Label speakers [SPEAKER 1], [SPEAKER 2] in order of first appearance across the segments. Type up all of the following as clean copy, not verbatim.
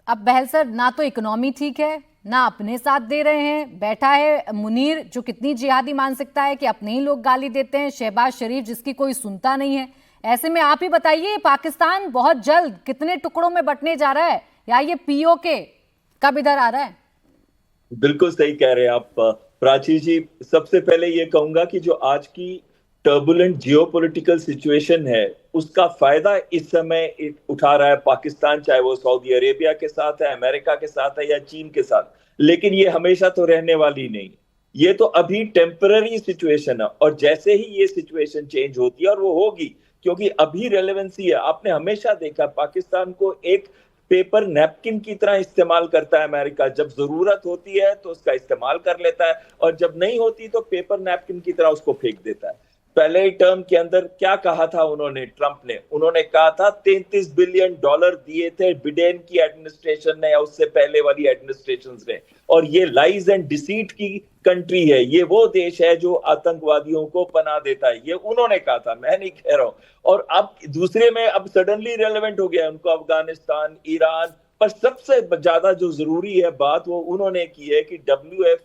[SPEAKER 1] अब बहल सर, ना तो इकोनॉमी ठीक है, ना अपने साथ दे रहे हैं। बैठा है मुनीर जो कितनी जिहादी मानसिकता है कि अपने ही लोग गाली देते हैं, शहबाज शरीफ जिसकी कोई सुनता नहीं है। ऐसे में आप ही बताइए, पाकिस्तान बहुत जल्द कितने टुकड़ों में बंटने जा रहा है, या ये पीओके कब इधर आ रहा है?
[SPEAKER 2] बिल्कुल सही कह रहे हैं आप प्राची जी। सबसे पहले ये कहूंगा कि जो आज की टर्बुलेंट जियोपॉलिटिकल सिचुएशन है, उसका फायदा इस समय उठा रहा है पाकिस्तान, चाहे वो सऊदी अरेबिया के साथ है, अमेरिका के साथ है या चीन के साथ। लेकिन ये हमेशा तो रहने वाली नहीं। ये तो अभी टेम्पररी सिचुएशन है, और जैसे ही ये सिचुएशन चेंज होती है, और वो होगी, क्योंकि अभी रेलेवेंसी है। आपने हमेशा देखा पाकिस्तान को एक पेपर नैपकिन की तरह इस्तेमाल करता है अमेरिका। जब जरूरत होती है तो उसका इस्तेमाल कर लेता है, और जब नहीं होती तो पेपर नैपकिन की तरह उसको फेंक देता है। पहले ही टर्म के अंदर क्या कहा था उन्होंने, ट्रंप ने, उन्होंने कहा था $33 बिलियन दिए थे बिडेन की एडमिनिस्ट्रेशन ने या उससे पहले वाली एडमिनिस्ट्रेशन ने। और ये लाइज एंड डिसीट की कंट्री है, ये वो देश है जो आतंकवादियों को पनाह देता है, ये उन्होंने कहा था, मैं नहीं कह रहा हूं। और अब दूसरे में अब सडनली रेलेवेंट हो गया उनको अफगानिस्तान, ईरान। पर सबसे ज्यादा जो जरूरी है बात वो उन्होंने की है कि WF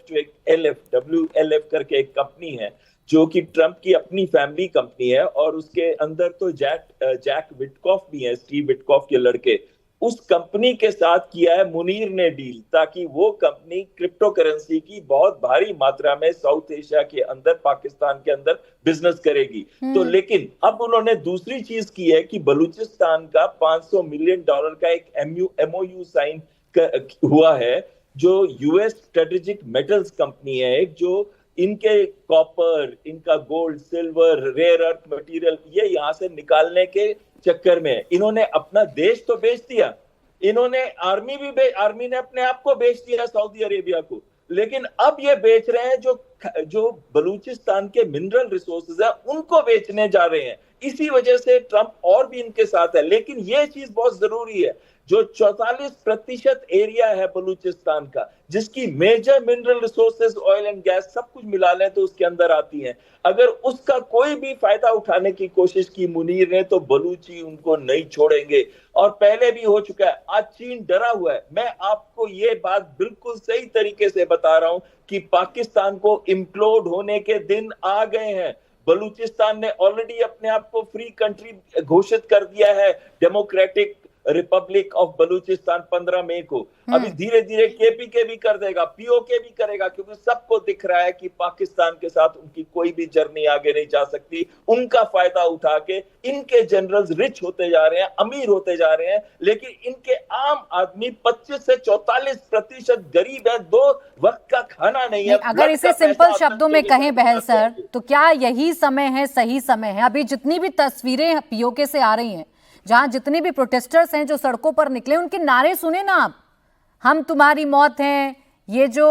[SPEAKER 2] करके एक कंपनी है जो कि ट्रंप की अपनी फैमिली कंपनी है, और उसके अंदर तो जैक विटकॉफ भी है, स्टीव विटकॉफ के लड़के। उस कंपनी के साथ किया है मुनीर ने डील, ताकि वो कंपनी क्रिप्टो करेंसी की बहुत भारी मात्रा में साउथ एशिया के अंदर, पाकिस्तान के अंदर बिजनेस करेगी। तो लेकिन अब उन्होंने दूसरी चीज की है कि बलूचिस्तान का $500 मिलियन का एक MOU साइन हुआ है, जो यूएस स्ट्रेटेजिक मेटल्स कंपनी है एक, जो इनके कॉपर, इनका gold, silver, rare earth material, ये यहां से निकालने के चक्कर में इन्होंने अपना देश तो बेच दिया। इन्होंने आर्मी ने अपने आप को बेच दिया सऊदी अरेबिया को। लेकिन अब ये बेच रहे हैं, जो जो बलूचिस्तान के मिनरल रिसोर्सेज है उनको बेचने जा रहे हैं। इसी वजह से ट्रंप और भी इनके साथ है। लेकिन ये चीज बहुत जरूरी है, जो 44% एरिया है बलूचिस्तान का, जिसकी major mineral resources, oil and gas, सब कुछ मिला लें तो उसके अंदर आती हैं। अगर उसका कोई भी फायदा उठाने की कोशिश की मुनीर ने, तो बलूची उनको नहीं छोड़ेंगे। और पहले भी हो चुका है। आज चीन डरा हुआ है। मैं आपको ये बात बिल्कुल सही तरीके से बता रहा हूं कि पाकिस्तान को इम्प्लोड होने के दिन आ गए हैं। बलूचिस्तान ने ऑलरेडी अपने आप को फ्री कंट्री घोषित कर दिया है, डेमोक्रेटिक रिपब्लिक ऑफ बलूचिस्तान, 15 मई को। अभी धीरे धीरे केपीके भी कर देगा, पीओके भी करेगा, क्योंकि सबको दिख रहा है कि पाकिस्तान के साथ उनकी कोई भी जर्नी आगे नहीं जा सकती। उनका फायदा उठा के इनके जनरल्स रिच होते जा रहे हैं, अमीर होते जा रहे हैं, लेकिन इनके आम आदमी 25 से 44% गरीब है, 2 वक्त का खाना नहीं है।
[SPEAKER 1] अगर इसे सिंपल शब्दों में कहें बहल सर, तो क्या यही समय है, सही समय है? अभी जितनी भी तस्वीरें पीओके से आ रही हैं, जहां जितने भी प्रोटेस्टर्स हैं जो सड़कों पर निकले, उनके नारे सुने ना आप। हम तुम्हारी मौत हैं, ये जो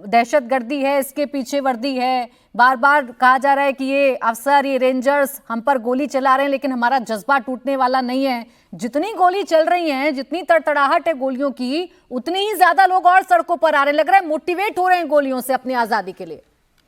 [SPEAKER 1] दहशतगर्दी है इसके पीछे वर्दी है। बार बार कहा जा रहा है कि ये अफसर, ये रेंजर्स हम पर गोली चला रहे हैं, लेकिन हमारा जज्बा टूटने वाला नहीं है। जितनी गोली चल रही है, जितनी तड़तड़ाहट है गोलियों की, उतनी ही ज्यादा लोग और सड़कों पर आ रहे हैं। लग रहा है मोटिवेट हो रहे हैं गोलियों से अपनी आजादी के लिए।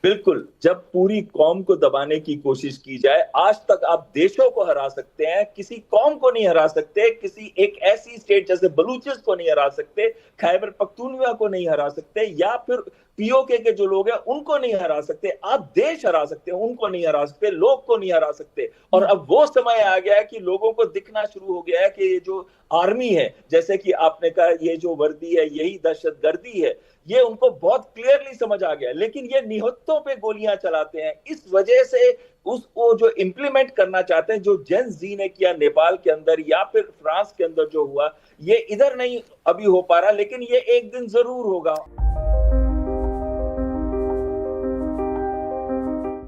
[SPEAKER 2] बिल्कुल। जब पूरी कौम को दबाने की कोशिश की जाए, आज तक आप देशों को हरा सकते हैं, किसी कौम को नहीं हरा सकते, किसी एक ऐसी स्टेट जैसे बलूचिस को नहीं हरा सकते, खैबर पख्तूनख्वा को नहीं हरा सकते, या फिर पीओके के जो लोग हैं उनको नहीं हरा सकते। आप देश हरा सकते हैं, उनको नहीं हरा सकते, लोग को नहीं हरा सकते। और अब वो समय आ गया है कि लोगों को दिखना शुरू हो गया है कि ये जो आर्मी है, जैसे कि आपने कहा, ये जो वर्दी है यही दहशतगर्दी है, ये उनको बहुत क्लियरली समझ आ गया। लेकिन ये निहत्तों पे गोलियां चलाते हैं। इस वजह से उसको जो इंप्लीमेंट करना चाहते हैं, जो जेन जी ने किया नेपाल के अंदर या फिर फ्रांस के अंदर जो हुआ, ये इधर नहीं अभी हो पा रहा, लेकिन ये एक दिन जरूर होगा।